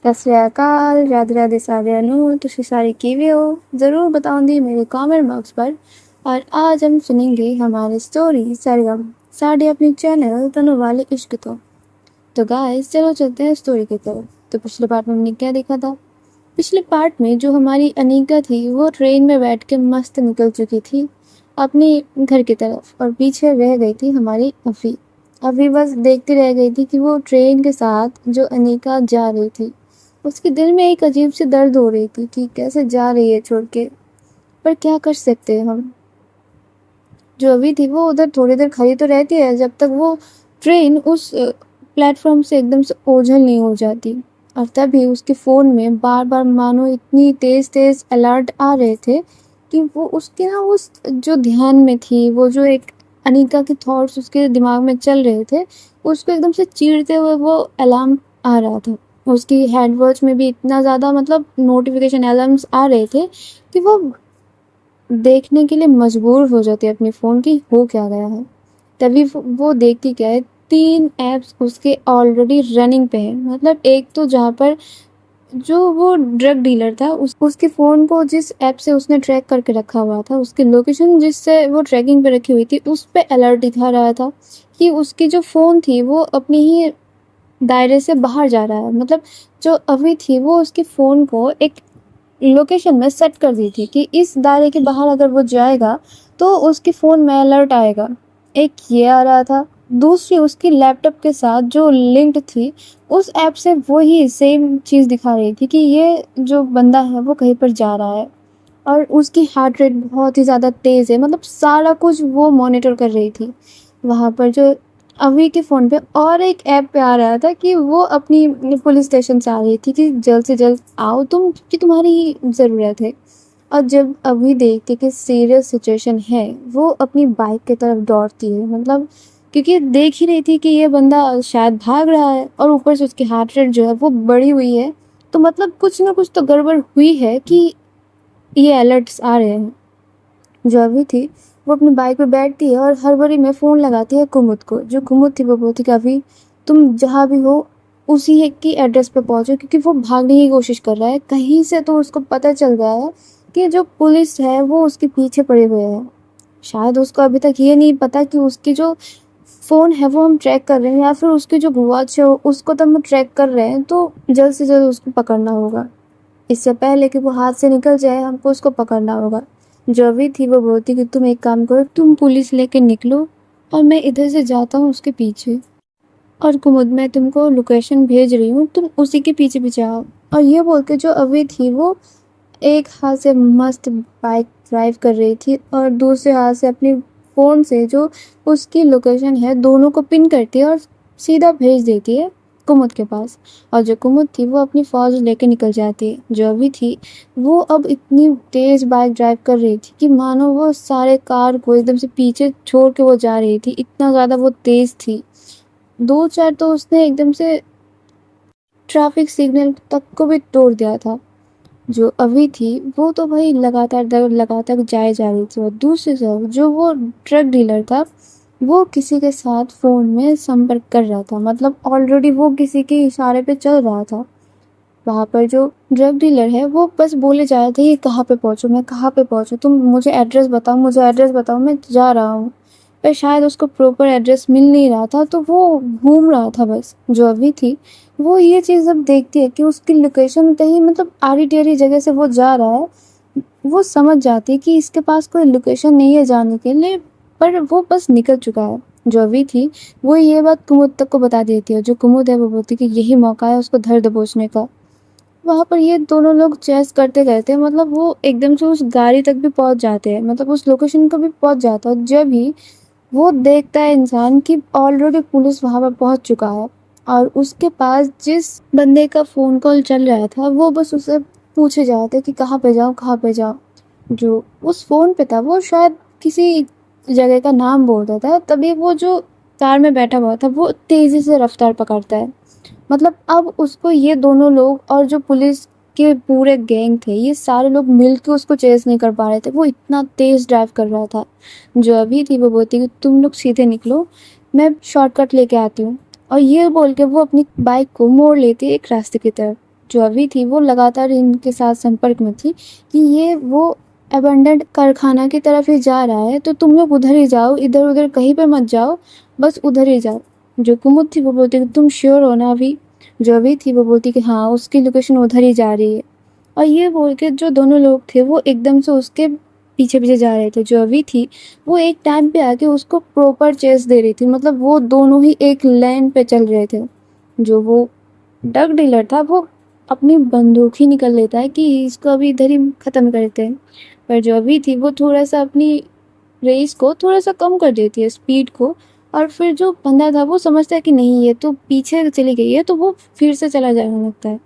सत श्री अकाल, राधे राधे सारिਆਂ ਨੂੰ ਤੁਸੀਂ ਸਾਰੇ ਕਿਵੇਂ हो ज़रूर बताऊंगी मेरे कमेंट बॉक्स पर। और आज हम सुनेंगे हमारी स्टोरी सरगम साढ़े अपने चैनल तनु वाले इश्क तो गाइस चलो चलते हैं स्टोरी की तरफ। तो पिछले पार्ट में हमने क्या देखा था? पिछले पार्ट में जो हमारी अनीका थी वो ट्रेन में बैठ के मस्त निकल चुकी थी अपने घर की तरफ और पीछे रह गई थी हमारी अफी। अभी बस देखती रह गई थी कि वो ट्रेन के साथ जो अनीका जा रही थी उसके दिल में एक अजीब सी दर्द हो रही थी कि कैसे जा रही है छोड़ के, पर क्या कर सकते हैं हम। जो अभी थी वो उधर थोड़ी देर खड़ी तो रहती है जब तक वो ट्रेन उस प्लेटफॉर्म से एकदम से ओझल नहीं हो जाती। और तभी उसके फ़ोन में बार बार मानो इतनी तेज़ तेज़ अलर्ट आ रहे थे कि वो उसके ना उस जो ध्यान में थी, वो जो एक अनीका के थॉट्स उसके दिमाग में चल रहे थे, उसको एकदम से चीरते हुए वो अलार्म आ रहा था। उसकी हैंड वॉच में भी इतना ज़्यादा मतलब नोटिफिकेशन अलार्म्स आ रहे थे कि वो देखने के लिए मजबूर हो जाती है अपने फ़ोन की हो क्या गया है। तभी वो देखती क्या है, 3 ऐप्स उसके ऑलरेडी रनिंग पे हैं। मतलब एक तो जहाँ पर जो वो ड्रग डीलर था उसके फ़ोन को जिस ऐप से उसने ट्रैक करके रखा हुआ था, उसकी लोकेशन जिससे वो ट्रैकिंग पे रखी हुई थी उस पे अलर्ट दिखा रहा था कि उसकी जो फ़ोन थी वो अपनी ही दायरे से बाहर जा रहा है। मतलब जो अभी थी वो उसके फ़ोन को एक लोकेशन में सेट कर दी थी कि इस दायरे के बाहर अगर वो जाएगा तो उसके फ़ोन में अलर्ट आएगा। एक ये आ रहा था, दूसरी उसकी लैपटॉप के साथ जो लिंक्ड थी उस ऐप से वही सेम चीज़ दिखा रही थी कि ये जो बंदा है वो कहीं पर जा रहा है और उसकी हार्ट रेट बहुत ही ज़्यादा तेज़ है। मतलब सारा कुछ वो मॉनिटर कर रही थी। वहाँ पर जो अभी के फ़ोन पे और एक ऐप पे आ रहा था कि वो अपनी पुलिस स्टेशन से आ रही थी कि जल्द से जल्द आओ तुम, कि तुम्हारी ज़रूरत है। और जब अभी देखती कि सीरियस सिचुएशन है वो अपनी बाइक की तरफ दौड़ती है। मतलब क्योंकि देख ही रही थी कि ये बंदा शायद भाग रहा है और ऊपर से उसकी हार्ट रेट जो है वो बढ़ी हुई है, तो मतलब कुछ ना कुछ तो गड़बड़ हुई है कि ये अलर्ट्स आ रहे हैं। जो अभी थी वो अपनी बाइक पे बैठती है और हड़बड़ी में फ़ोन लगाती है कुमुद को। जो कुमुद थी वो बोलती कि अभी तुम जहाँ भी हो उसी एक की एड्रेस पे पहुँचो, क्योंकि वो भागने की कोशिश कर रहा है। कहीं से तो उसको पता चल गया है कि जो पुलिस है वो उसके पीछे पड़े हुए हैं। शायद उसको अभी तक ये नहीं पता कि उसकी जो फ़ोन है वो हम ट्रैक कर रहे हैं, या फिर उसकी जो वॉच है उसको तो हम ट्रैक कर रहे हैं, तो जल्द से जल्द उसको पकड़ना होगा। इससे पहले कि वो हाथ से निकल जाए हमको उसको पकड़ना होगा। जो अभी थी वो बोलती कि तुम एक काम करो, तुम पुलिस लेके निकलो और मैं इधर से जाता हूँ उसके पीछे, और कुमुद मैं तुमको लोकेशन भेज रही हूँ, तुम उसी के पीछे पीछे आओ। और ये बोल के जो अभी थी वो एक हाथ से मस्त बाइक ड्राइव कर रही थी और दूसरे हाथ से अपनी फ़ोन से जो उसकी लोकेशन है दोनों को पिन करती है और सीधा भेज देती है कुमुद के पास। और जो कुमुद थी वो अपनी फ़ौज लेके निकल जाती है। जो अभी थी वो अब इतनी तेज़ बाइक ड्राइव कर रही थी कि मानो वो सारे कार को एकदम से पीछे छोड़ के वो जा रही थी, इतना ज़्यादा वो तेज़ थी। 2-4 तो उसने एकदम से ट्रैफिक सिग्नल तक को भी तोड़ दिया था। जो अभी थी वो तो भाई लगातार जाए जा रही थी। और दूसरी तरफ जो वो ड्रग डीलर था वो किसी के साथ फ़ोन में संपर्क कर रहा था। मतलब ऑलरेडी वो किसी के इशारे पे चल रहा था। वहाँ पर जो ड्रग डीलर है वो बस बोले जा रहे थे कि कहाँ पे पहुँचूँ, मैं कहाँ पे पहुँचूँ, तुम मुझे एड्रेस बताओ, मैं जा रहा हूँ। पर शायद उसको प्रॉपर एड्रेस मिल नहीं रहा था तो वो घूम रहा था बस। जो अभी थी वो ये चीज़ अब देखती है कि उसकी लोकेशन कहीं मतलब आड़ी-टेढ़ी जगह से वो जा रहा है। वो समझ जाती है कि इसके पास कोई लोकेशन नहीं है जाने के लिए, पर वो बस निकल चुका है। जो अभी थी वो ये बात कुमुद तक को बता देती है। जो कुमुद है वो बोलती है कि यही मौका है उसको धर दबोचने का। वहाँ पर ये दोनों लोग चेस करते मतलब वो एकदम से उस गाड़ी तक भी पहुँच जाते हैं, मतलब उस लोकेशन को भी पहुँच जाता है। जब ही वो देखता है इंसान कि ऑलरेडी पुलिस वहाँ पर पहुँच चुका है और उसके पास जिस बंदे का फ़ोन कॉल चल रहा था वो बस उससे पूछे जा रहे थे कि कहाँ पे जाऊँ। जो उस फ़ोन पे था वो शायद किसी जगह का नाम बोल रहा था। तभी वो जो कार में बैठा हुआ था वो तेज़ी से रफ्तार पकड़ता है। मतलब अब उसको ये दोनों लोग और जो पुलिस के पूरे गैंग थे ये सारे लोग मिलके उसको चेस नहीं कर पा रहे थे, वो इतना तेज़ ड्राइव कर रहा था। जो अभी थी वो बोलती कि तुम लोग सीधे निकलो, मैं शॉर्टकट लेके आती हूँ। और ये बोल के वो अपनी बाइक को मोड़ लेती है एक रास्ते की तरफ। जो अभी थी वो लगातार इनके साथ संपर्क में थी कि ये वो अबैंडन्ड कारखाना की तरफ ही जा रहा है, तो तुम लोग उधर ही जाओ, इधर उधर कहीं पे मत जाओ, बस उधर ही जाओ। जो कुमुद थी वो बोलती कि तुम श्योर हो ना अभी? जो अभी थी वो बोलती कि हाँ, उसकी लोकेशन उधर ही जा रही है। और ये बोल के जो दोनों लोग थे वो एकदम से उसके पीछे पीछे जा रहे थे। जो अभी थी वो एक टाइम पे आके उसको प्रॉपर चेस दे रही थी, मतलब वो दोनों ही एक लाइन पे चल रहे थे। जो वो ड्रग डीलर था वो अपनी बंदूक ही निकल लेता है कि इसको अभी इधर ही ख़त्म करते हैं। पर जो अभी थी वो थोड़ा-सा अपनी रेस को थोड़ा-सा कम कर देती है, स्पीड को। और फिर जो बंदा था वो समझता है कि नहीं, ये तो पीछे चली गई है, तो वो फिर से चला जाने लगता है।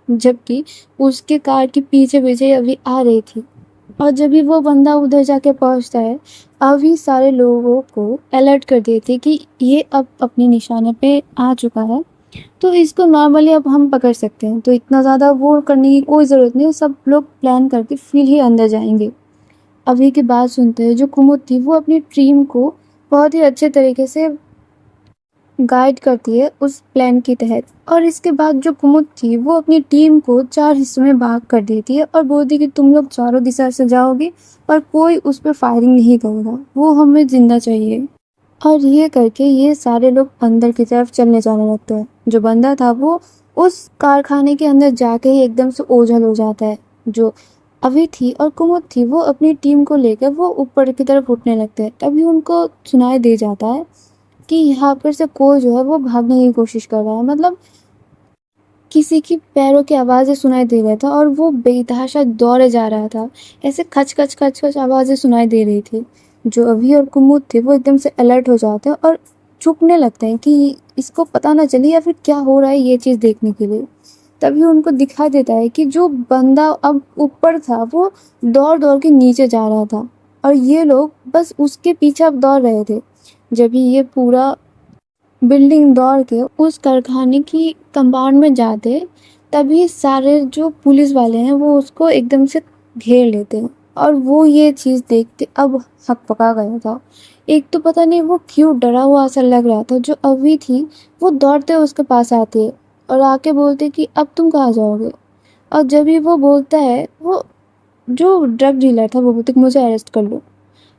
जबकि उसके कार के पीछे-पीछे अभी आ रही थी। और जब भी वो बंदा उधर जाके पहुँचता है, अभी सारे लोगों को अलर्ट कर देती है कि ये अब अपने निशाने पे आ चुका है, तो इसको नॉर्मली अब हम पकड़ सकते हैं। तो इतना ज़्यादा वो करने की कोई ज़रूरत नहीं है, सब लोग प्लान करके फिर ही अंदर जाएँगे। अभी की बात सुनते हैं, जो कुमुद थी वो अपनी टीम को बहुत ही अच्छे तरीके से गाइड करती है उस प्लान के तहत। और इसके बाद जो कुमुद थी वो अपनी टीम को 4 हिस्सों में भाग कर देती है और बोलती है कि तुम लोग चारों दिशा से जाओगे और कोई उस पर फायरिंग नहीं करेगा, वो हमें जिंदा चाहिए। और ये करके ये सारे लोग अंदर की तरफ चलने जाने लगते हैं। जो बंदा था वो उस कारखाने के अंदर जाके ही एकदम से ओझल हो जाता है। जो अभी थी और कुमुद थी वो अपनी टीम को लेकर वो ऊपर की तरफ उठने लगते हैं। तभी उनको सुनाई दे जाता है कि यहाँ पर से कोई जो है वो भागने की कोशिश कर रहा है, मतलब किसी की पैरों की आवाज़ें सुनाई दे रहा था और वो बेतहाशा दौड़े जा रहा था। ऐसे खच खच खच खच आवाज़ें सुनाई दे रही थी। जो अभी और कुमुद थे वो एकदम से अलर्ट हो जाते हैं और छुपने लगते हैं कि इसको पता ना चले या फिर क्या हो रहा है ये चीज़ देखने के लिए। तभी उनको दिखाई देता है कि जो बंदा अब ऊपर था वो दौड़ दौड़ के नीचे जा रहा था और ये लोग बस उसके पीछे अब दौड़ रहे थे। जब ये पूरा बिल्डिंग दौड़ के उस कारखाने की कंपाउंड में जाते, तभी सारे जो पुलिस वाले हैं वो उसको एकदम से घेर लेते हैं। और वो ये चीज़ देख के अब हकपका गया था। एक तो पता नहीं वो क्यों डरा हुआ सा लग रहा था। जो अभी थी वो दौड़ते उसके पास आती है और आके बोलती कि अब तुम कहाँ जाओगे? और जब भी वो बोलता है, वो जो ड्रग डीलर था वो बोलता है कि मुझे अरेस्ट कर लो।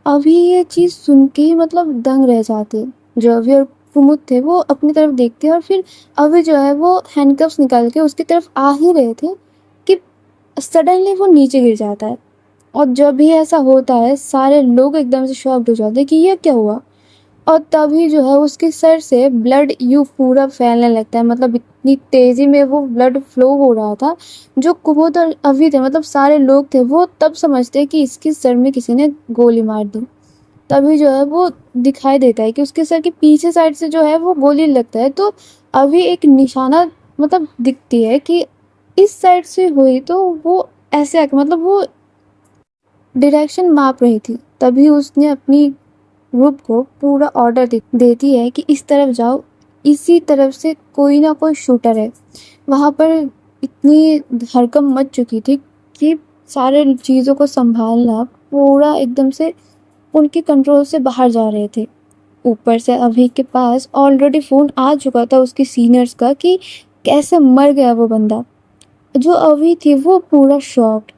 अभी ये चीज़ सुन के ही मतलब दंग रह जाते हैं। जो अभी और कुमुद थे वो अपनी तरफ देखते हैं और फिर अभी जो है वो हैंडकफ्स निकाल के उसकी तरफ आ ही रहे थे कि सडनली वो नीचे गिर जाता है। और जब भी ऐसा होता है सारे लोग एकदम से शॉक्ड हो जाते हैं कि ये क्या हुआ। और तभी जो है उसके सर से ब्लड यूँ पूरा फैलने लगता है, मतलब इतनी तेज़ी में वो ब्लड फ्लो हो रहा था। जो कुमुद और अभी थे, मतलब सारे लोग थे, वो तब समझते हैं कि इसके सर में किसी ने गोली मार दी। तभी जो है वो दिखाई देता है कि उसके सर के पीछे साइड से जो है वो गोली लगता है। तो अभी एक निशाना मतलब दिखती है कि इस साइड से हुई, तो वो ऐसे आके मतलब वो डायरेक्शन माप रही थी। तभी उसने अपनी ग्रुप को पूरा ऑर्डर देती है कि इस तरफ जाओ, इसी तरफ से कोई ना कोई शूटर है। वहाँ पर इतनी हड़कंप मच चुकी थी कि सारे चीज़ों को संभालना पूरा एकदम से उनके कंट्रोल से बाहर जा रहे थे। ऊपर से अभी के पास ऑलरेडी फ़ोन आ चुका था उसकी सीनियर्स का कि कैसे मर गया वो बंदा। जो अभी थी वो पूरा शॉक्ड,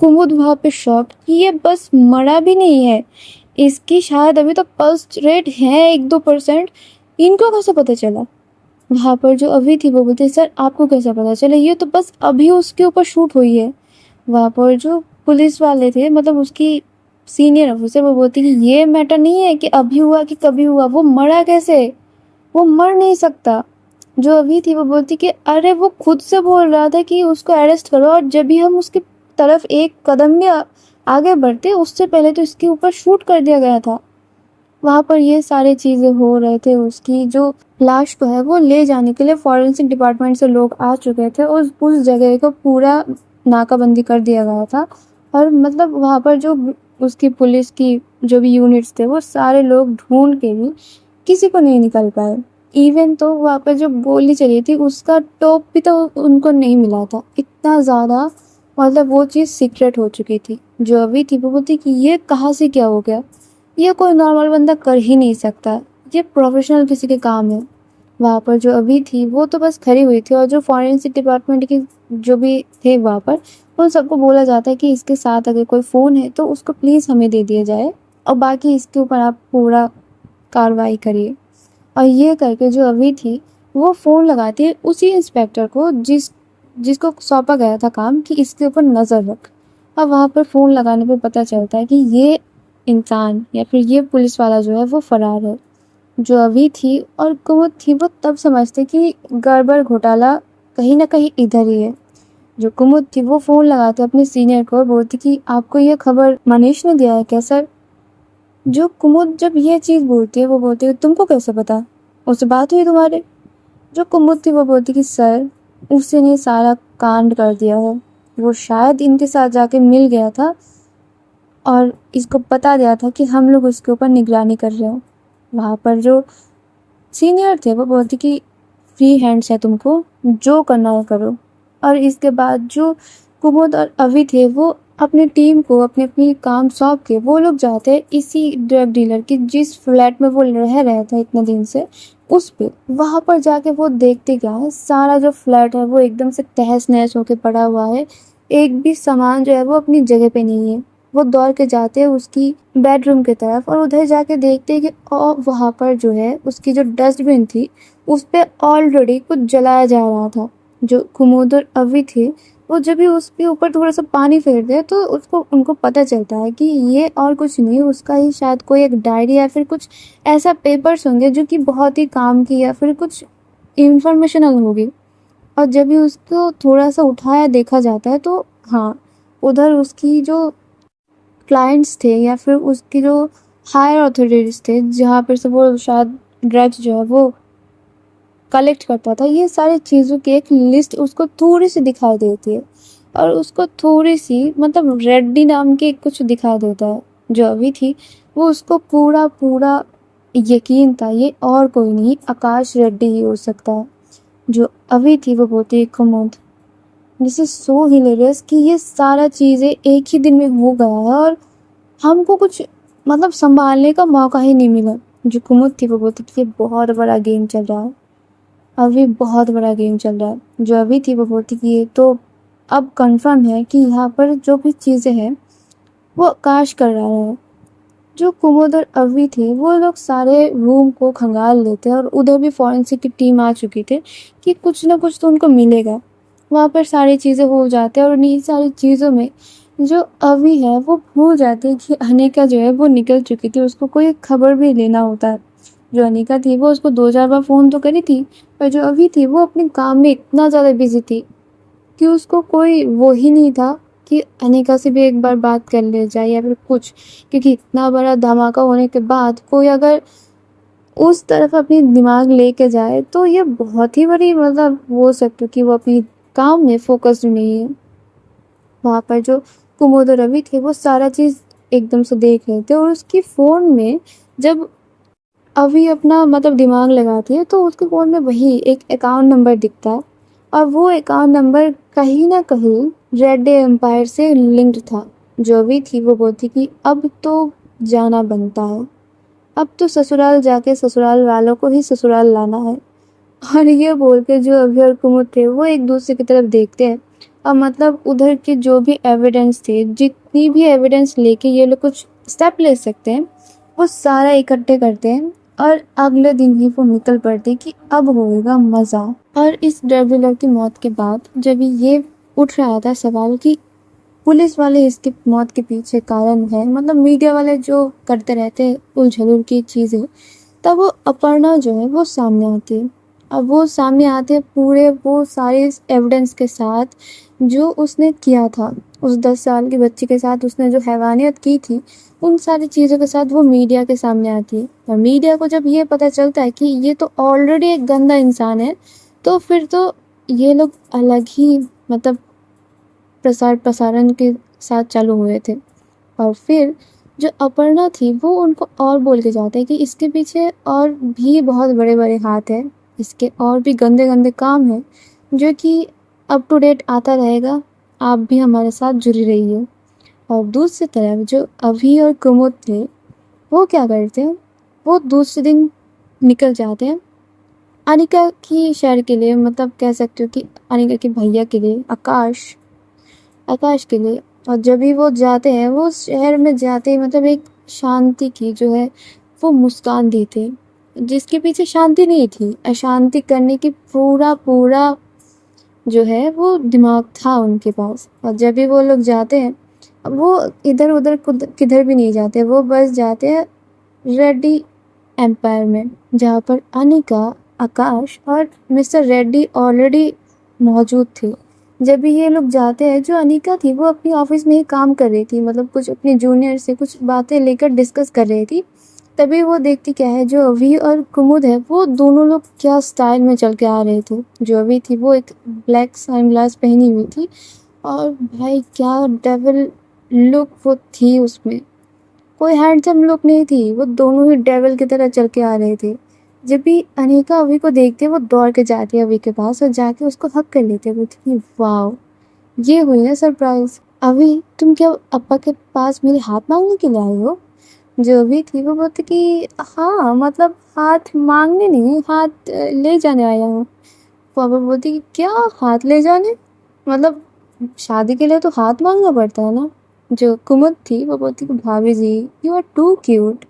कुमुद वहाँ पे शॉक्ड कि ये बस मरा भी नहीं है, इसकी शायद अभी तक पल्स रेट है 1-2%, इनको कैसे पता चला? वहाँ पर जो अभी थी वो बोलती सर आपको कैसे पता चला, ये तो बस अभी उसके ऊपर शूट हुई है। वहाँ पर जो पुलिस वाले थे, मतलब उसकी सीनियर ऑफिसर, वो बोलती कि ये मैटर नहीं है कि अभी हुआ कि कभी हुआ, वो मरा कैसे, वो मर नहीं सकता। जो अभी थी वो बोलती कि अरे वो खुद से बोल रहा था कि उसको अरेस्ट करो, और जब भी हम उसकी तरफ एक कदम भी आगे बढ़ते उससे पहले तो इसके ऊपर शूट कर दिया गया था। वहाँ पर ये सारी चीज़ें हो रहे थे। उसकी जो लाश को है वो ले जाने के लिए फॉरेंसिक डिपार्टमेंट से लोग आ चुके थे। उस जगह को पूरा नाकाबंदी कर दिया गया था और मतलब वहाँ पर जो उसकी पुलिस की जो भी यूनिट्स थे वो सारे लोग ढूंढ के भी किसी को नहीं निकल पाए। इवन तो वहाँ पर जो गोली चली थी उसका टॉप भी तो उनको नहीं मिला था। इतना ज़्यादा मतलब वो चीज़ सीक्रेट हो चुकी थी। जो अभी थी वो बोलती कि ये कहाँ से क्या हो गया, ये कोई नॉर्मल बंदा कर ही नहीं सकता, ये प्रोफेशनल किसी के काम है। वहाँ पर जो अभी थी वो तो बस खड़ी हुई थी, और जो फॉरेंसिक डिपार्टमेंट के जो भी थे वहाँ पर, उन सबको बोला जाता है कि इसके साथ अगर कोई फ़ोन है तो उसको प्लीज़ हमें दे दिया जाए, और बाकी इसके ऊपर आप पूरा कार्रवाई करिए। और ये करके जो अभी थी वो फ़ोन लगाती है उसी इंस्पेक्टर को जिसको सौंपा गया था काम कि इसके ऊपर नज़र रख। अब वहाँ पर फ़ोन लगाने पे पता चलता है कि ये इंसान या फिर ये पुलिस वाला जो है वो फ़रार है। जो अभी थी और कुमुद थी वो तब समझते कि गड़बड़ घोटाला कहीं ना कहीं इधर ही है। जो कुमुद थी वो फ़ोन लगाते अपने सीनियर को और बोलती कि आपको ये खबर मनीष ने दिया है क्या सर? जो कुमुद जब ये चीज़ बोलती है वो बोलती है तुमको कैसे पता, उससे बात हुई तुम्हारे? जो कुमुद थी वो बोलती कि सर उसने सारा कांड कर दिया है, वो शायद इनके साथ जाके मिल गया था और इसको बता दिया था कि हम लोग उसके ऊपर निगरानी कर रहे हो। वहाँ पर जो सीनियर थे वो बोलते कि फ्री हैंड्स है, तुमको जो करना है करो। और इसके बाद जो कुमुद और अभी थे वो अपनी टीम को अपने अपनी काम सौंप के वो लोग जाते हैं इसी ड्रग डीलर की जिस फ्लैट में वो रह रहा था इतने दिन से, उस पे वहाँ पर जाके वो देखते क्या है, सारा जो फ्लैट है वो एकदम से तहस नहस होके पड़ा हुआ है। एक भी सामान जो है वो अपनी जगह पे नहीं है। वो दौड़ के जाते हैं उसकी बेडरूम की तरफ और उधर जाके देखते हैं कि वहाँ पर जो है उसकी जो डस्टबिन थी उस पे ऑलरेडी कुछ जलाया जा रहा था। जो कुमुद और अभी थे वो जब भी उसके ऊपर थोड़ा सा पानी फेरते हैं तो उसको उनको पता चलता है कि ये और कुछ नहीं, उसका ही शायद कोई एक डायरी या फिर कुछ ऐसा पेपर्स होंगे जो कि बहुत ही काम की या फिर कुछ इंफॉर्मेशनल होगी। और जब भी उसको थोड़ा सा उठाया देखा जाता है तो हाँ, उधर उसकी जो क्लाइंट्स थे या फिर उसकी जो हायर अथॉरिटीज थे जहाँ पर से वो शायद ड्रग्स जो है वो कलेक्ट करता था, ये सारी चीज़ों की एक लिस्ट उसको थोड़ी सी दिखाई देती है। और उसको थोड़ी सी मतलब रेड्डी नाम के कुछ दिखाई देता है। जो अभी थी वो उसको पूरा पूरा यकीन था ये और कोई नहीं आकाश रेड्डी ही हो सकता है। जो अभी थी वो बोलती है कुमुद दिस इज सो हिलेरियस कि ये सारा चीज़ें एक ही दिन में हो गया है और हमको कुछ मतलब संभालने का मौका ही नहीं मिला। जो कुमुद थी वो बोलती कि ये बहुत बड़ा गेम चल रहा है, अभी बहुत बड़ा गेम चल रहा है। जो अभी थी वो बोलती कि ये तो अब कंफर्म है कि यहाँ पर जो भी चीज़ें हैं वो आकाश कर रहा है। जो कुमुद और अभी थे वो लोग सारे रूम को खंगाल लेते और उधर भी फॉरेंसिक की टीम आ चुकी थी कि कुछ ना कुछ तो उनको मिलेगा। वहाँ पर सारी चीज़ें हो जाते हैं और उन्हीं सारी चीज़ों में जो अभी है वो भूल जाती है कि अनिका जो है वो निकल चुकी थी, उसको कोई खबर भी लेना होता है। जो अनिका थी वो उसको 2-4 बार फ़ोन तो करी थी, पर जो अभी थी वो अपने काम में इतना ज़्यादा बिजी थी कि उसको कोई वो ही नहीं था कि अनिका से भी एक बार बात कर ले जाए या फिर कुछ। क्योंकि इतना बड़ा धमाका होने के बाद कोई अगर उस तरफ अपनी दिमाग लेके जाए तो ये बहुत ही बड़ी मतलब हो सकती है कि वो अपनी काम में फोकस्ड नहीं है। वहाँ पर जो कुमुद और रवि थे वो सारा चीज़ एकदम से देख रहे थे और उसकी फ़ोन में जब अभी अपना मतलब दिमाग लगाती है तो उसके फ़ोन में वही एक अकाउंट नंबर दिखता है और वो अकाउंट नंबर कहीं ना कहीं रेड डे एम्पायर से लिंक्ड था। जो अभी थी वो बोलती कि अब तो जाना बनता है, अब तो ससुराल जाके ससुराल वालों को ही ससुराल लाना है। और ये बोल के जो अभी और कुमुद थे वो एक दूसरे की तरफ देखते हैं और मतलब उधर के जो भी एविडेंस थे, जितनी भी एविडेंस लेके ये लोग कुछ स्टेप ले सकते हैं वो सारा इकट्ठे करते हैं और अगले दिन ही वो निकल पड़ते कि अब होएगा मज़ा। और इस ड्रग डीलर की मौत के बाद जब ये उठ रहा था सवाल कि पुलिस वाले इसकी मौत के पीछे कारण है, मतलब मीडिया वाले जो करते रहते हैं उलझुल की चीज़ें, तब वो अपर्णा जो है वो सामने आती है। अब वो सामने आते हैं पूरे वो सारे एविडेंस के साथ जो उसने किया था उस 10 साल की बच्ची के साथ, उसने जो हैवानियत की थी उन सारी चीज़ों के साथ वो मीडिया के सामने आती है। और मीडिया को जब ये पता चलता है कि ये तो ऑलरेडी एक गंदा इंसान है तो फिर तो ये लोग अलग ही मतलब प्रसारण के साथ चालू हुए थे। और फिर जो अपर्णा थी वो उनको और बोल के जाते हैं कि इसके पीछे और भी बहुत बड़े बड़े हाथ हैं, इसके और भी गंदे गंदे काम हैं जो कि अप टू डेट आता रहेगा, आप भी हमारे साथ जुड़ी रहिए। और दूसरी तरफ जो अभी और कुमुद थे वो क्या करते हैं, वो दूसरे दिन निकल जाते हैं अनिका की शहर के लिए, मतलब कह सकते हो कि अनिका के भैया के लिए, आकाश के लिए। और जब भी वो जाते हैं, वो शहर में जाते ही मतलब एक शांति की जो है वो मुस्कान दी थी, जिसके पीछे शांति नहीं थी, अशांति करने की पूरा पूरा जो है वो दिमाग था उनके पास। और जब भी वो लोग जाते हैं, वो इधर उधर किधर भी नहीं जाते, वो बस जाते हैं रेड्डी एम्पायर में, जहाँ पर अनिका, आकाश और मिस्टर रेड्डी ऑलरेडी मौजूद थे। जब भी ये लोग जाते हैं, जो अनिका थी वो अपनी ऑफिस में ही काम कर रही थी, मतलब कुछ अपने जूनियर से कुछ बातें लेकर डिस्कस कर रही थी। तभी वो देखती क्या है, जो अभी और कुमुद है वो दोनों लोग क्या स्टाइल में चल के आ रहे थे। जो अभी थी वो एक ब्लैक सनग्लास पहनी हुई थी, और भाई क्या डेविल लुक वो थी उसमें। कोई हैंडसम लुक नहीं थी, वो दोनों ही डेविल की तरह चल के आ रहे थे। जब भी अनिका अभी को देखती है, वो दौड़ के जाती है अभी के पास और जाके उसको हक कर लेती है। बोलती कि वाह, ये हुई ना सरप्राइज। अभी तुम क्या अप्पा के पास मेरे हाथ मांगने के लिए आई हो? जो भी थी वो बोलती कि हाँ, मतलब हाथ मांगने नहीं, हाथ ले जाने आया हूँ। पापा बोलती कि क्या हाथ ले जाने, मतलब शादी के लिए तो हाथ मांगना पड़ता है ना। जो कुमुद थी वो बोलती कि भाभी जी, यू आर टू क्यूट।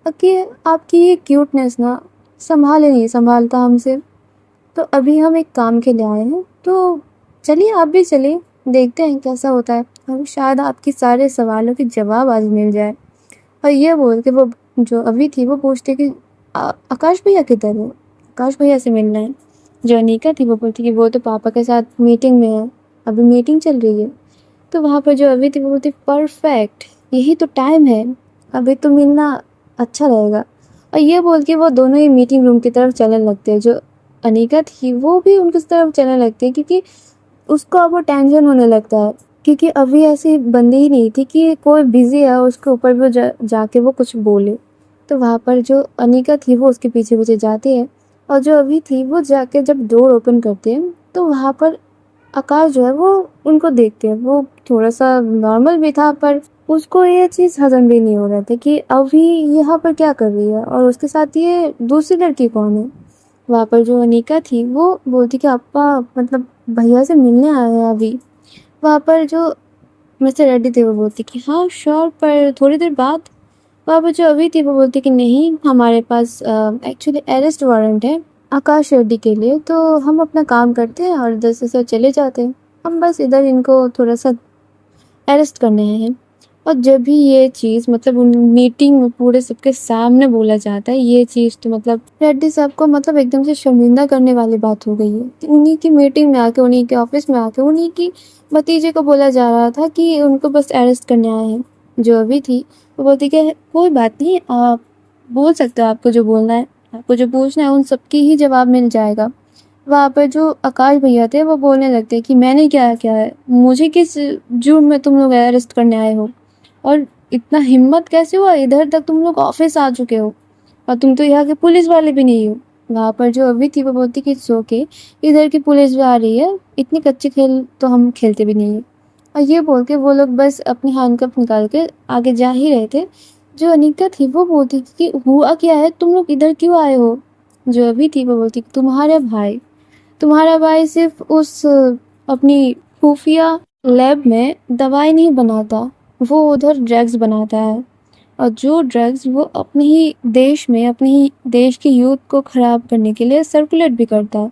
कि आपकी ये क्यूटनेस ना संभाले नहीं संभालता हमसे। तो अभी हम एक काम के लिए आए हैं, तो चलिए आप भी चलिए, देखते हैं कैसा होता है, और शायद आपके सारे सवालों के जवाब आज मिल जाए। और ये बोल के वो जो अभी थी वो पूछती कि आकाश भैया किधर है, आकाश भैया से मिलना है। जो अनिका थी वो बोलती कि वो तो पापा के साथ मीटिंग में है, अभी मीटिंग चल रही है। तो वहाँ पर जो अभी थी वो बोलती परफेक्ट, यही तो टाइम है, अभी तो मिलना अच्छा रहेगा। और ये बोल के वो दोनों ही मीटिंग रूम की तरफ चलने लगते हैं। जो अनिका थी वो भी उनकी तरफ चलने लगती है, क्योंकि उसको अब वो टेंशन होने लगता है, क्योंकि अभी ऐसी बंदी ही नहीं थी कि कोई बिजी है उसके ऊपर भी वो जाके वो कुछ बोले। तो वहाँ पर जो अनिका थी वो उसके पीछे पीछे जाती है, और जो अभी थी वो जाके जब डोर ओपन करते हैं, तो वहाँ पर आकाश जो है वो उनको देखते हैं। वो थोड़ा सा नॉर्मल भी था, पर उसको ये चीज़ हजम भी नहीं हो रहा था कि अभी यहाँ पर क्या कर रही है, और उसके साथ ये दूसरी लड़की कौन है। वहाँ पर जो अनिका थी वो बोलती कि अप्पा, मतलब भैया से मिलने आए हैं अभी। वहाँ पर जो मिस्टर रेड्डी थे वो बोलती कि हाँ श्योर, पर थोड़ी देर बाद। वहाँ पर जो अभी थी वो बोलती कि नहीं, हमारे पास एक्चुअली अरेस्ट वारंट है आकाश रेड्डी के लिए, तो हम अपना काम करते हैं और 10 से चले जाते हैं। हम बस इधर इनको थोड़ा सा अरेस्ट करने आए हैं। और जब भी ये चीज़ मतलब उन मीटिंग में पूरे सबके सामने बोला जाता है, ये चीज़ तो मतलब रेड्डी साहब को मतलब एकदम से शर्मिंदा करने वाली बात हो गई है कि उन्हीं की मीटिंग में आके, उन्हीं के ऑफिस में आके, उन्हीं की भतीजे को बोला जा रहा था कि उनको बस अरेस्ट करने आए हैं। जो अभी थी वो बोलती कि कोई बात नहीं, आप बोल सकते हो, आपको जो बोलना है, आपको जो पूछना है, उन सबकी ही जवाब मिल जाएगा। वहाँ पर जो आकाश भैया थे वो बोलने लगते कि मैंने क्या किया है, मुझे किस जुर्म में तुम लोग अरेस्ट करने आए हो, और इतना हिम्मत कैसे हुआ, इधर तक तुम लोग ऑफिस आ चुके हो, और तुम तो यहाँ के पुलिस वाले भी नहीं हो। वहाँ पर जो अभी थी वो बोलती कि सो के इधर की पुलिस भी आ रही है, इतनी कच्ची खेल तो हम खेलते भी नहीं है। और ये बोल के वो लोग बस अपनी हैंडकफ निकाल के आगे जा ही रहे थे। जो अनिका थी वो बोलती कि हुआ क्या है, तुम लोग इधर क्यों आए हो। जो अभी थी वो बोलती तुम्हारा भाई सिर्फ उस अपनी खुफिया लैब में दवाई नहीं बनाता, वो उधर ड्रग्स बनाता है। और जो ड्रग्स वो अपने ही देश में, अपने ही देश की यूथ को ख़राब करने के लिए सर्कुलेट भी करता है,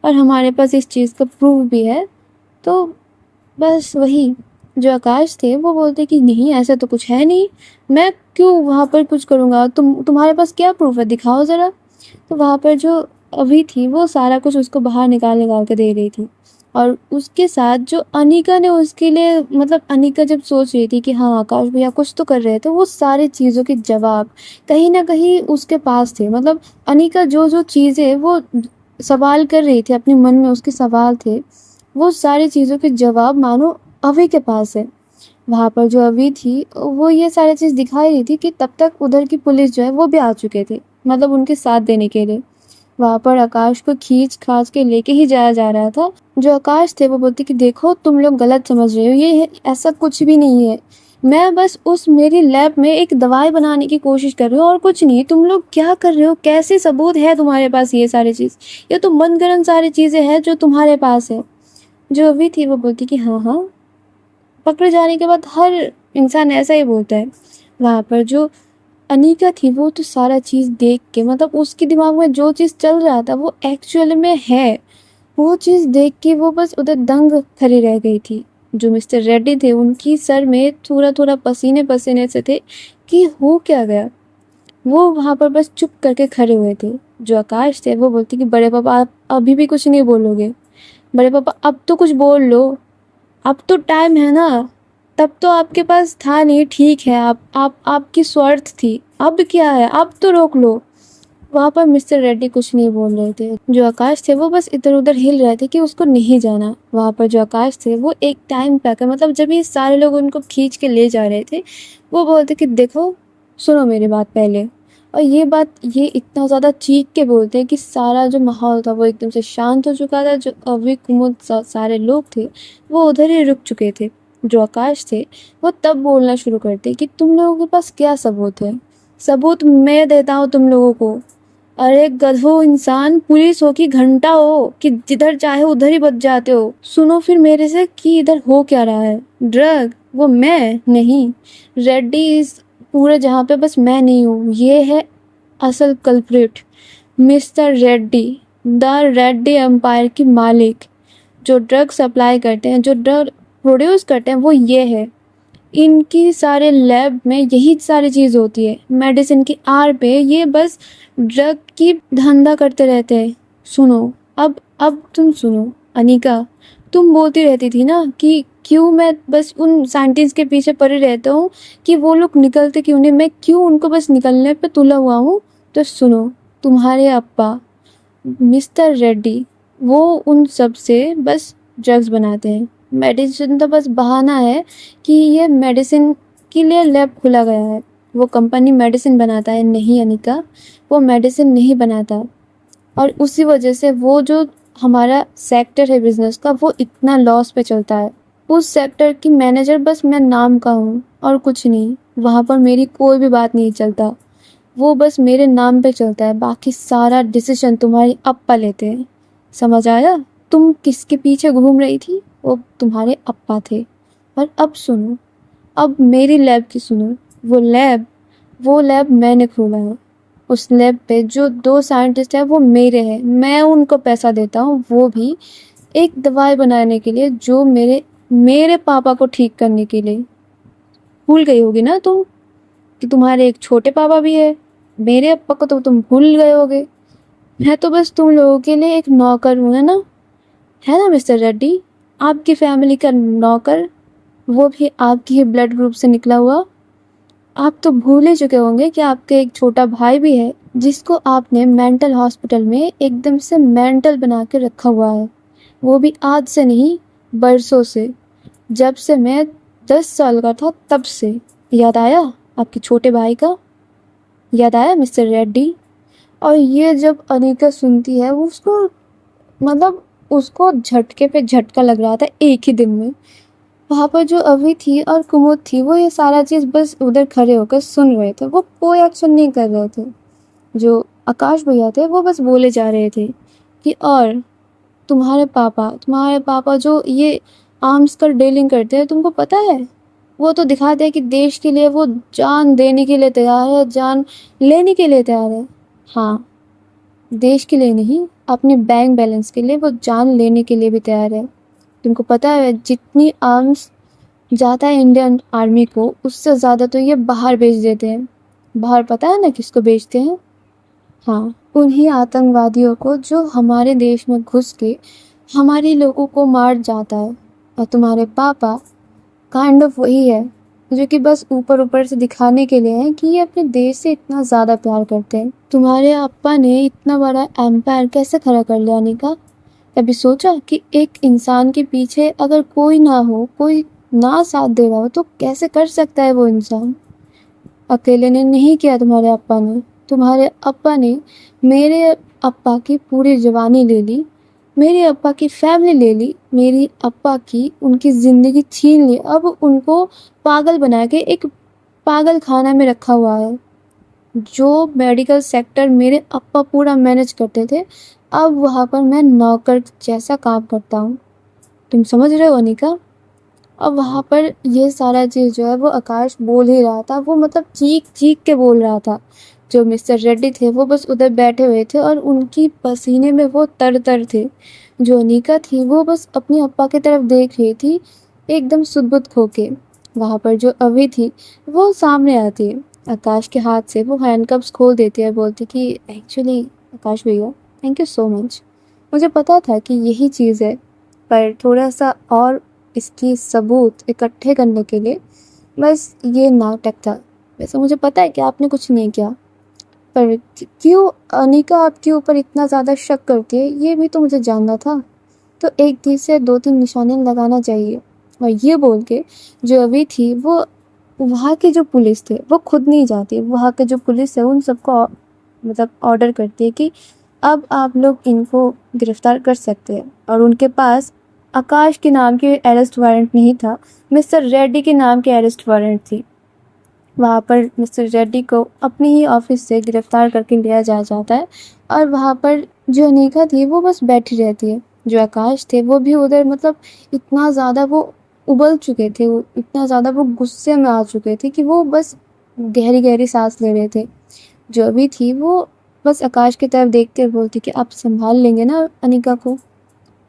और हमारे पास इस चीज़ का प्रूफ भी है। तो बस वही जो आकाश थे वो बोलते कि नहीं, ऐसा तो कुछ है नहीं, मैं क्यों वहाँ पर कुछ करूँगा, तुम्हारे पास क्या प्रूफ है, दिखाओ ज़रा। तो वहाँ पर जो अभी थी वो सारा कुछ उसको बाहर निकाल निकाल के दे रही थी। और उसके साथ जो अनिका ने उसके लिए, मतलब अनिका जब सोच रही थी कि हाँ आकाश भैया कुछ तो कर रहे थे, वो सारी चीज़ों के जवाब कहीं ना कहीं उसके पास थे। मतलब अनिका जो जो चीज़ें वो सवाल कर रही थी अपने मन में, उसके सवाल थे, वो सारी चीज़ों के जवाब मानो अभी के पास है। वहाँ पर जो अभी थी वो ये सारी चीज़ दिखाई रही थी कि तब तक उधर की पुलिस जो है वो भी आ चुके थे, मतलब उनके साथ देने के लिए। वहाँ पर आकाश को खींच खाच के लेके ही जाया जा रहा था। जो आकाश थे वो बोलते कि देखो तुम लोग गलत समझ रहे हो, ये ऐसा कुछ भी नहीं है, मैं बस उस मेरी लैब में एक दवाई बनाने की कोशिश कर रही हूँ और कुछ नहीं। तुम लोग क्या कर रहे हो? कैसे सबूत है तुम्हारे पास ये सारी चीज़? ये तो मनगढ़ंत सारी चीज़ें हैं जो तुम्हारे पास है। जो अभी थी वो बोलती कि हाँ हाँ, पकड़े जाने के बाद हर इंसान ऐसा ही बोलता है। वहाँ पर जो अनिका थी वो तो सारा चीज़ देख के, मतलब उसके दिमाग में जो चीज़ चल रहा था वो एक्चुअल में है। वो चीज़ देख के वो बस उधर दंग खड़ी रह गई थी। जो मिस्टर रेड्डी थे उनकी सर में थोड़ा थोड़ा पसीने पसीने से थे कि हो क्या गया। वो वहाँ पर बस चुप करके खड़े हुए थे। जो आकाश थे वो बोलते कि बड़े पापा आप अभी भी कुछ नहीं बोलोगे? बड़े पापा अब तो कुछ बोल लो, अब तो टाइम है ना। तब तो आपके पास था नहीं, ठीक है, आप आपकी स्वार्थ थी, अब क्या है, अब तो रोक लो। वहाँ पर मिस्टर रेड्डी कुछ नहीं बोल रहे थे। जो आकाश थे वो बस इधर उधर हिल रहे थे कि उसको नहीं जाना। वहाँ पर जो आकाश थे वो एक टाइम पे आकर, मतलब जब ये सारे लोग उनको खींच के ले जा रहे थे, वो बोलते कि देखो सुनो मेरी बात पहले। और ये बात ये इतना ज़्यादा चीख के बोलते हैं कि सारा जो माहौल था वो एकदम से शांत हो चुका था। जो अभी कुमुद सारे लोग थे वो उधर ही रुक चुके थे। जो आकाश थे वो तब बोलना शुरू करते कि तुम लोगों के पास क्या सबूत है? सबूत मैं देता हूँ तुम लोगों को। अरे गधो इंसान, पुलिस हो कि घंटा हो कि जिधर चाहे उधर ही बच जाते हो। सुनो फिर मेरे से कि इधर हो क्या रहा है। ड्रग, वो मैं नहीं, रेड्डी इस पूरे जहाँ पे बस मैं नहीं हूँ। ये है असल culprit, mister Reddy, the Reddy empire की मालिक। जो ड्रग सप्लाई करते हैं, जो ड्रग प्रोड्यूस करते हैं, वो ये है। इनकी सारे लैब में यही सारी चीज़ होती है। मेडिसिन की आड़ पे ये बस ड्रग की धंधा करते रहते हैं। सुनो, अब तुम सुनो। अनिका, तुम बोलती रहती थी ना कि क्यों मैं बस उन साइंटिस्ट के पीछे पड़े रहता हूँ कि वो लोग निकलते क्यों नहीं, मैं क्यों उनको बस निकलने पे तुला हुआ हूँ। तो सुनो, तुम्हारे अप्पा मिस्टर रेड्डी वो उन सब से बस ड्रग्स बनाते हैं। मेडिसिन तो बस बहाना है कि ये मेडिसिन के लिए लैब खुला गया है। वो कंपनी मेडिसिन बनाता है नहीं अनिका, वो मेडिसिन नहीं बनाता। और उसी वजह से वो जो हमारा सेक्टर है बिजनेस का वो इतना लॉस पे चलता है। उस सेक्टर की मैनेजर बस मैं नाम का हूँ और कुछ नहीं। वहाँ पर मेरी कोई भी बात नहीं चलता, वो बस मेरे नाम पे चलता है। बाकी सारा डिसीजन तुम्हारे अप्पा लेते हैं। समझ आया? तुम किसके पीछे घूम रही थी? वो तुम्हारे अप्पा थे। और अब सुनो, अब मेरी लैब की सुनो। वो लैब मैंने खोला है। उस लैब पे जो 2 साइंटिस्ट हैं वो मेरे हैं। मैं उनको पैसा देता हूँ, वो भी एक दवाई बनाने के लिए जो मेरे मेरे पापा को ठीक करने के लिए। भूल गई होगी ना तुम कि तुम्हारे एक छोटे पापा भी है। मेरे अप्पा को तो तुम भूल गए होगे। मैं तो बस तुम लोगों के लिए एक नौकर हूँ, है ना मिस्टर रेड्डी? आपकी फैमिली का नौकर, वो भी आपकी ही ब्लड ग्रुप से निकला हुआ। आप तो भूल ही चुके होंगे कि आपके एक छोटा भाई भी है जिसको आपने मेंटल हॉस्पिटल में एकदम से मेंटल बना के रखा हुआ है। वो भी आज से नहीं, बरसों से। जब से मैं 10 साल का था तब से। याद आया आपके छोटे भाई का? याद आया मिस्टर रेड्डी? और ये जब अनिका सुनती है वो उसको, मतलब उसको झटके पे झटका लग रहा था एक ही दिन में। वहाँ पर जो अभी थी और कुमुद थी वो ये सारा चीज़ बस उधर खड़े होकर सुन रहे थे। वो कोई एक्शन नहीं कर रहे थे। जो आकाश भैया थे वो बस बोले जा रहे थे कि और तुम्हारे पापा जो ये आर्म्स का डीलिंग करते हैं, तुमको पता है? वो तो दिखाते हैं कि देश के लिए वो जान देने के लिए तैयार है, जान लेने के लिए तैयार है। हाँ, देश के लिए नहीं, अपने बैंक बैलेंस के लिए वो जान लेने के लिए भी तैयार है। तुमको पता है जितनी आर्म्स जाता है इंडियन आर्मी को, उससे ज़्यादा तो ये बाहर भेज देते हैं। बाहर पता है ना किसको भेजते हैं? हाँ, उन्हीं आतंकवादियों को जो हमारे देश में घुस के हमारे लोगों को मार जाता है। और तुम्हारे पापा काइंड ऑफ वही है जो कि बस ऊपर ऊपर से दिखाने के लिए है कि ये अपने देश से इतना ज़्यादा प्यार करते हैं। तुम्हारे अप्पा ने इतना बड़ा एम्पायर कैसे खड़ा कर लिया अनिका? कभी सोचा कि एक इंसान के पीछे अगर कोई ना हो, कोई ना साथ दे रहा हो, तो कैसे कर सकता है वो इंसान? अकेले ने नहीं किया तुम्हारे अप्पा ने। तुम्हारे अप्पा ने मेरे अप्पा की पूरी जवानी ले ली। मेरे अप्पा की फैमिली ले ली, मेरी अप्पा की उनकी ज़िंदगी छीन ली। अब उनको पागल बना के एक पागल खाना में रखा हुआ है। जो मेडिकल सेक्टर मेरे अप्पा पूरा मैनेज करते थे, अब वहाँ पर मैं नौकर जैसा काम करता हूँ। तुम समझ रहे हो अनिका? अब वहाँ पर ये सारा चीज़ जो है वो आकाश बोल ही रहा था, वो मतलब चीख-चीख के बोल रहा था। जो मिस्टर रेड्डी थे वो बस उधर बैठे हुए थे और उनकी पसीने में वो तर-तर थे। जो अनिका थी वो बस अपने अप्पा की तरफ देख रही थी, एकदम सुध-बुध खो के। वहाँ पर जो अभी थी वो सामने आती है, आकाश के हाथ से वो हैंडकफ्स खोल देती है और बोलती कि एक्चुअली आकाश भैया, थैंक यू सो मच। मुझे पता था कि यही चीज़ है, पर थोड़ा-सा और इसकी सबूत इकट्ठे करने के लिए बस ये नाटक था। वैसे मुझे पता है कि आपने कुछ नहीं किया, पर क्यों अनिका आपके ऊपर इतना ज़्यादा शक करती है, ये भी तो मुझे जानना था। तो एक तीर से 2-3 निशाने लगाना चाहिए। और ये बोल के जो अभी थी वो वहाँ की जो पुलिस थे वो खुद नहीं जाती, वहाँ के जो पुलिस है उन सबको मतलब ऑर्डर करती है कि अब आप लोग इनको गिरफ्तार कर सकते हैं। और उनके पास आकाश के नाम की अरेस्ट वारंट नहीं था, मिस्टर रेड्डी के नाम की अरेस्ट वारंट थी। वहाँ पर मिस्टर रेड्डी को अपने ही ऑफिस से गिरफ्तार करके लिया जाता है और वहाँ पर जो अनिका थी वो बस बैठी रहती है। जो आकाश थे वो भी उधर मतलब इतना ज़्यादा वो उबल चुके थे, वो इतना ज़्यादा वो गुस्से में आ चुके थे कि वो बस गहरी-गहरी सांस ले रहे थे। जो अभी थी वो बस आकाश की तरफ देखते हुए बोलती कि आप संभाल लेंगे ना अनिका को,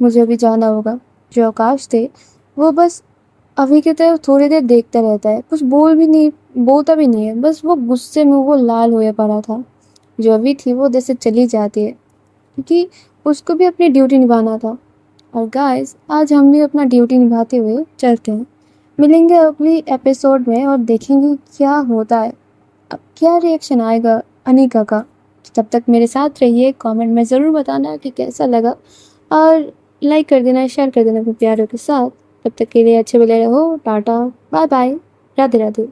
मुझे अभी जाना होगा। जो आकाश थे वो बस अभी की तरफ थोड़ी देर देखता रहता है, कुछ बोलता भी नहीं है, बस वो गुस्से में वो लाल हुए पड़ा था। जो अभी थी वो जैसे चली जाती है क्योंकि उसको भी अपनी ड्यूटी निभाना था। और गाइस आज हम भी अपना ड्यूटी निभाते हुए चलते हैं। मिलेंगे अगली एपिसोड में और देखेंगे क्या होता है, अब क्या रिएक्शन आएगा अनिका का। तब तक मेरे साथ रहिए, कमेंट में ज़रूर बताना कि कैसा लगा और लाइक कर देना, शेयर कर देना अपने प्यारों के साथ। तब तक के लिए अच्छे भले रहो, टाटा, बाय बाय, राधे राधे।